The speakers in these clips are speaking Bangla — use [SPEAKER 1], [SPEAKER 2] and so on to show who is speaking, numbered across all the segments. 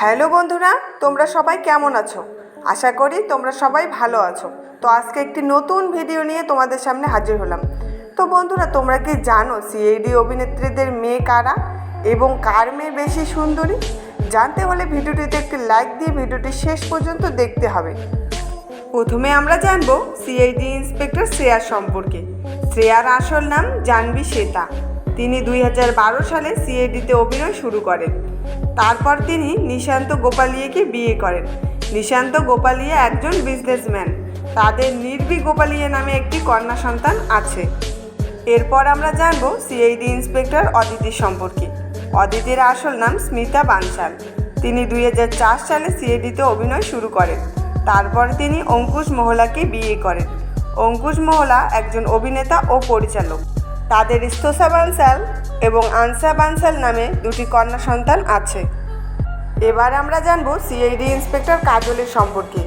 [SPEAKER 1] হ্যালো বন্ধুরা, তোমরা সবাই কেমন আছো? আশা করি তোমরা সবাই ভালো আছো। তো আজকে একটি নতুন ভিডিও নিয়ে তোমাদের সামনে হাজির হলাম। তো বন্ধুরা, তোমরা কি জানো সিআইডি অভিনেত্রীদের মেয়ে কারা এবং কার মেয়ে বেশি সুন্দরী? জানতে হলে ভিডিওটিতে একটি লাইক দিয়ে ভিডিওটি শেষ পর্যন্ত দেখতে হবে। প্রথমে আমরা জানবো সিআইডি ইন্সপেক্টর শ্রেয়ার সম্পর্কে। শ্রেয়ার আসল নাম জাহ্নবী শ্বেতা। তিনি 2012 সালে সিআইডিতে অভিনয় শুরু করেন। তারপর তিনি নিশান্ত গোপালিয়াকে বিয়ে করেন। নিশান্ত গোপালিয়া একজন বিজনেসম্যান। তাদের নির্ভী গোপালিয়া নামে একটি কন্যা সন্তান আছে। এরপর আমরা জানবো সিআইডি ইন্সপেক্টর অদিতি সম্পর্কে। অদিতির আসল নাম স্মিতা বানশাল। তিনি 2004 সালে সিআইডিতে অভিনয় শুরু করেন। তারপর তিনি অঙ্কুশ মোহলাকে বিয়ে করেন। অঙ্কুশ মোহলা একজন অভিনেতা ও পরিচালক। তাদের স্তোষা বানশাল এবং আনসা বানশাল নামে দুটি কন্যা সন্তান আছে। এবার আমরা জানবো সিআইডি ইন্সপেক্টর কাজলের সম্পর্কে।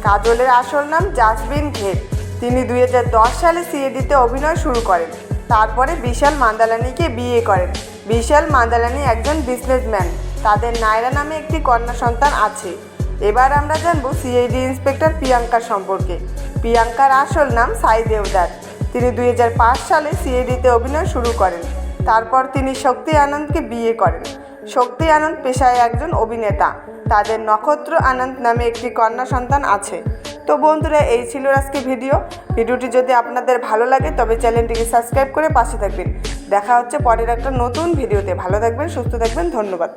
[SPEAKER 1] কাজলের আসল নাম জাসবিন ঘের। তিনি 2010 সালে সিআইডিতে অভিনয় শুরু করেন। তারপরে বিশাল মান্দালানিকে বিয়ে করেন। বিশাল মান্দালানি একজন বিজনেসম্যান। তাদের নায়রা নামে একটি কন্যা সন্তান আছে। এবার আমরা জানবো সিআইডি ইন্সপেক্টর প্রিয়াঙ্কার সম্পর্কে। প্রিয়াঙ্কার আসল নাম সাই দেওদার। তিনি 2005 সালে সিআইডিতে অভিনয় শুরু করেন। তারপর তিনি শক্তি আনন্দকে বিয়ে করেন। শক্তি আনন্দ পেশায় একজন অভিনেতা। তাদের নক্ষত্র আনন্দ নামে একটি কন্যা সন্তান আছে। তো বন্ধুরা, এই ছিল আজকে ভিডিওটি যদি আপনাদের ভালো লাগে তবে চ্যানেলটিকে সাবস্ক্রাইব করে পাশে থাকবেন। দেখা হচ্ছে পরের একটা নতুন ভিডিওতে। ভালো থাকবেন, সুস্থ থাকবেন, ধন্যবাদ।